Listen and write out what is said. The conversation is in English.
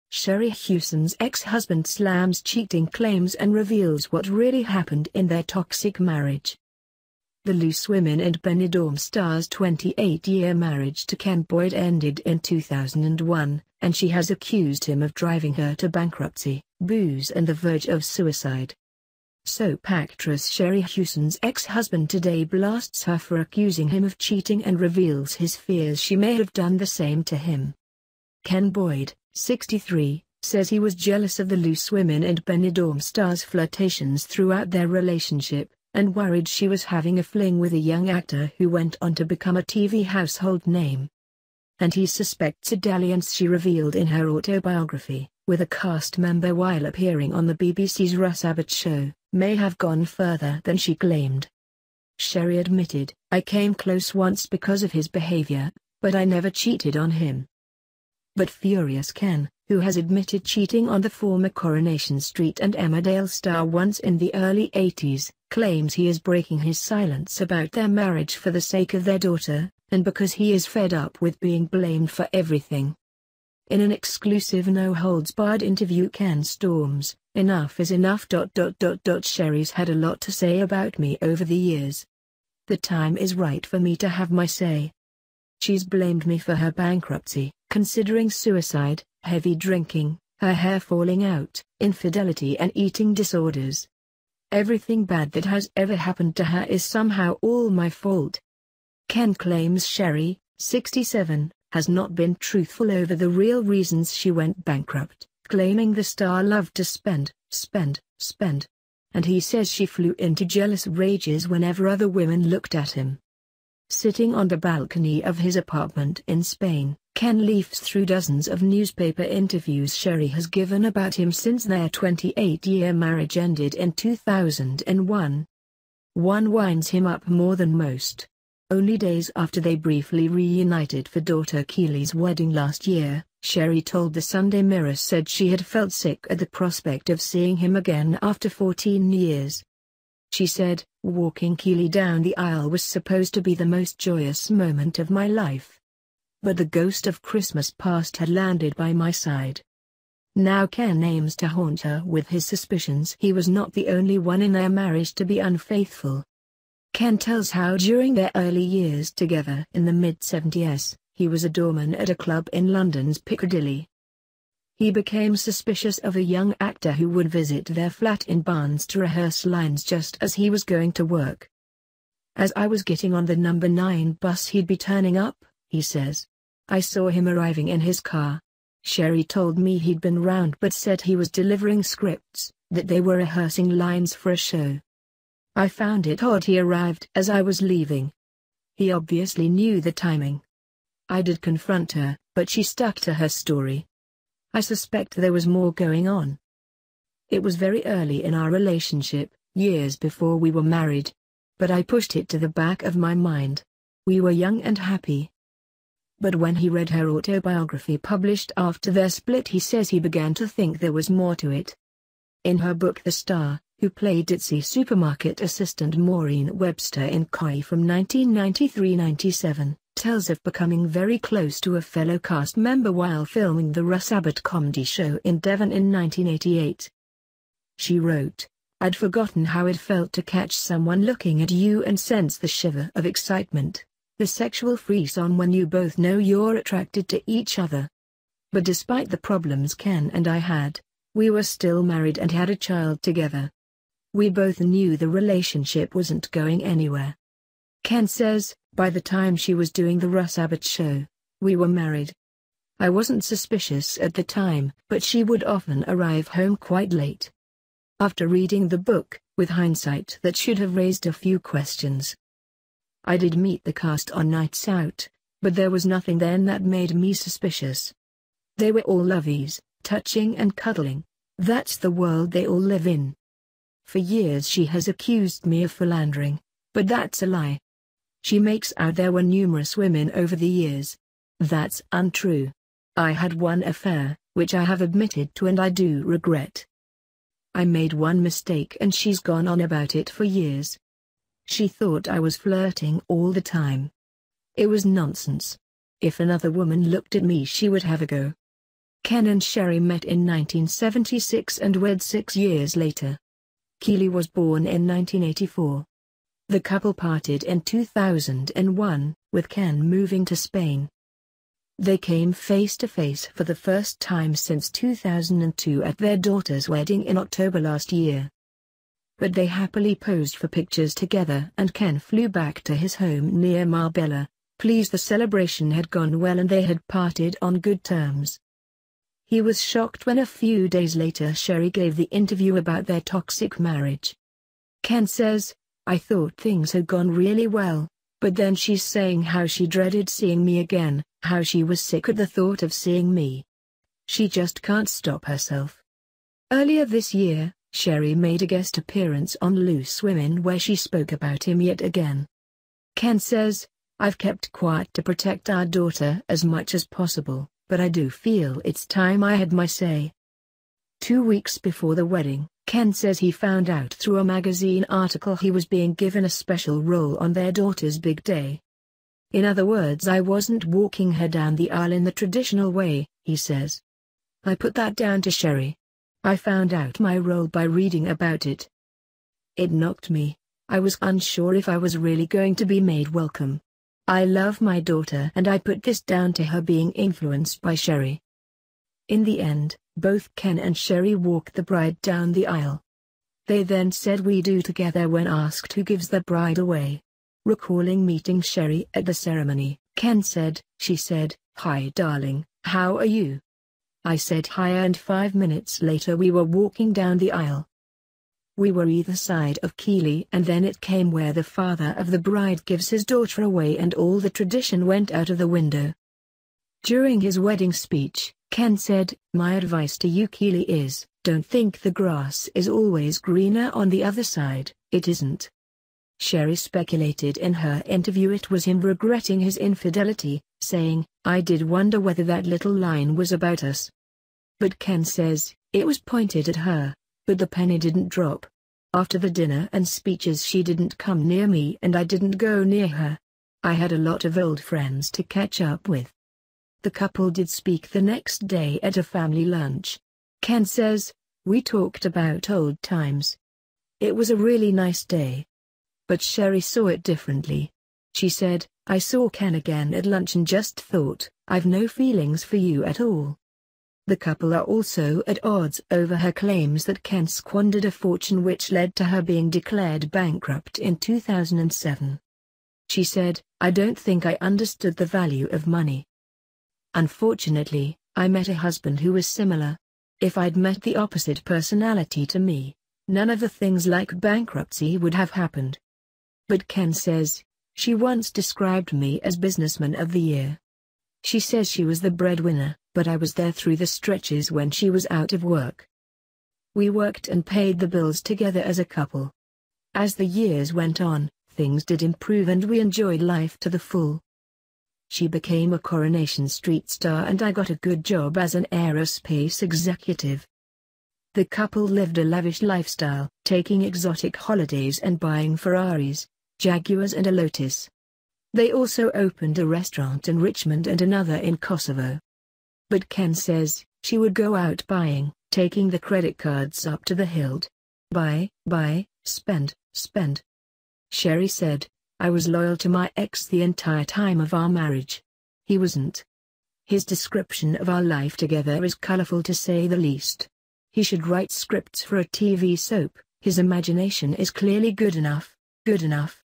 Sherrie Hewson's ex-husband slams cheating claims and reveals what really happened in their toxic marriage. The Loose Women and Benidorm star's 28-year marriage to Ken Boyd ended in 2001, and she has accused him of driving her to bankruptcy, booze and the verge of suicide. Soap actress Sherrie Hewson's ex-husband today blasts her for accusing him of cheating and reveals his fears she may have done the same to him. Ken Boyd, 63, says he was jealous of the Loose Women and Benidorm star's flirtations throughout their relationship, and worried she was having a fling with a young actor who went on to become a TV household name. And he suspects a dalliance she revealed in her autobiography, with a cast member while appearing on the BBC's Russ Abbott show, may have gone further than she claimed. Sherrie admitted, "I came close once because of his behaviour, but I never cheated on him." But furious Ken, who has admitted cheating on the former Coronation Street and Emmerdale star once in the early 80s, claims he is breaking his silence about their marriage for the sake of their daughter, and because he is fed up with being blamed for everything. In an exclusive no-holds-barred interview, Ken storms, "Enough is enough. Sherrie's had a lot to say about me over the years. The time is right for me to have my say. She's blamed me for her bankruptcy, considering suicide, heavy drinking, her hair falling out, infidelity and eating disorders. Everything bad that has ever happened to her is somehow all my fault." Ken claims Sherrie, 67, has not been truthful over the real reasons she went bankrupt, claiming the star loved to spend, and he says she flew into jealous rages whenever other women looked at him. Sitting on the balcony of his apartment in Spain, Ken leafs through dozens of newspaper interviews Sherrie has given about him since their 28-year marriage ended in 2001. One winds him up more than most. Only days after they briefly reunited for daughter Keely's wedding last year, Sherrie told the Sunday Mirror said she had felt sick at the prospect of seeing him again after 14 years. She said, "Walking Keely down the aisle was supposed to be the most joyous moment of my life. But the ghost of Christmas past had landed by my side." Now Ken aims to haunt her with his suspicions he was not the only one in their marriage to be unfaithful. Ken tells how during their early years together in the mid-70s, he was a doorman at a club in London's Piccadilly. He became suspicious of a young actor who would visit their flat in Barnes to rehearse lines just as he was going to work. "As I was getting on the number 9 bus he'd be turning up," he says. "I saw him arriving in his car. Sherrie told me he'd been round but said he was delivering scripts, that they were rehearsing lines for a show. I found it odd he arrived as I was leaving. He obviously knew the timing. I did confront her, but she stuck to her story. I suspect there was more going on. It was very early in our relationship, years before we were married. But I pushed it to the back of my mind. We were young and happy." But when he read her autobiography published after their split, he says he began to think there was more to it. In her book, the star, who played Ditzy supermarket assistant Maureen Webster in Koi from 1993-97, tells of becoming very close to a fellow cast member while filming the Russ Abbott comedy show in Devon in 1988. She wrote, "I'd forgotten how it felt to catch someone looking at you and sense the shiver of excitement, the sexual frisson when you both know you're attracted to each other." But despite the problems Ken and I had, we were still married and had a child together. We both knew the relationship wasn't going anywhere. Ken says, by the time she was doing the Russ Abbott show, we were married. I wasn't suspicious at the time, but she would often arrive home quite late. After reading the book, with hindsight that should have raised a few questions. I did meet the cast on nights out, but there was nothing then that made me suspicious. They were all lovies, touching and cuddling. That's the world they all live in. For years she has accused me of philandering, but that's a lie. She makes out there were numerous women over the years. That's untrue. I had one affair, which I have admitted to and I do regret. I made one mistake and she's gone on about it for years. She thought I was flirting all the time. It was nonsense. If another woman looked at me she would have a go. Ken and Sherrie met in 1976 and wed 6 years later. Keely was born in 1984. The couple parted in 2001, with Ken moving to Spain. They came face to face for the first time since 2002 at their daughter's wedding in October last year. But they happily posed for pictures together and Ken flew back to his home near Marbella, pleased the celebration had gone well and they had parted on good terms. He was shocked when a few days later Sherrie gave the interview about their toxic marriage. Ken says, "I thought things had gone really well, but then she's saying how she dreaded seeing me again, how she was sick at the thought of seeing me. She just can't stop herself." Earlier this year, Sherrie made a guest appearance on Loose Women where she spoke about him yet again. Ken says, "I've kept quiet to protect our daughter as much as possible, but I do feel it's time I had my say." 2 weeks before the wedding, Ken says he found out through a magazine article he was being given a special role on their daughter's big day. "In other words, I wasn't walking her down the aisle in the traditional way," he says. "I put that down to Sherrie. I found out my role by reading about it. It knocked me. I was unsure if I was really going to be made welcome. I love my daughter and I put this down to her being influenced by Sherrie." In the end, both Ken and Sherrie walked the bride down the aisle. They then said "we do" together when asked who gives the bride away. Recalling meeting Sherrie at the ceremony, Ken said, "She said, 'Hi darling, how are you?' I said hi and 5 minutes later we were walking down the aisle. We were either side of Keely and then it came where the father of the bride gives his daughter away and all the tradition went out of the window." During his wedding speech, Ken said, "My advice to you Keely is, don't think the grass is always greener on the other side, it isn't." Sherrie speculated in her interview it was him regretting his infidelity, saying, "I did wonder whether that little line was about us." But Ken says, "It was pointed at her, but the penny didn't drop. After the dinner and speeches she didn't come near me and I didn't go near her. I had a lot of old friends to catch up with." The couple did speak the next day at a family lunch. Ken says, "We talked about old times. It was a really nice day." But Sherrie saw it differently. She said, "I saw Ken again at lunch and just thought, I've no feelings for you at all." The couple are also at odds over her claims that Ken squandered a fortune which led to her being declared bankrupt in 2007. She said, "I don't think I understood the value of money. Unfortunately, I met a husband who was similar. If I'd met the opposite personality to me, none of the things like bankruptcy would have happened." But Ken says, "She once described me as businessman of the year. She says she was the breadwinner, but I was there through the stretches when she was out of work. We worked and paid the bills together as a couple. As the years went on, things did improve and we enjoyed life to the full. She became a Coronation Street star and I got a good job as an aerospace executive." The couple lived a lavish lifestyle, taking exotic holidays and buying Ferraris, Jaguars and a Lotus. They also opened a restaurant in Richmond and another in Kosovo. But Ken says, she would go out buying, taking the credit cards up to the hilt. Buy, spend. Sherrie said, "I was loyal to my ex the entire time of our marriage. He wasn't. His description of our life together is colorful to say the least. He should write scripts for a TV soap, his imagination is clearly good enough.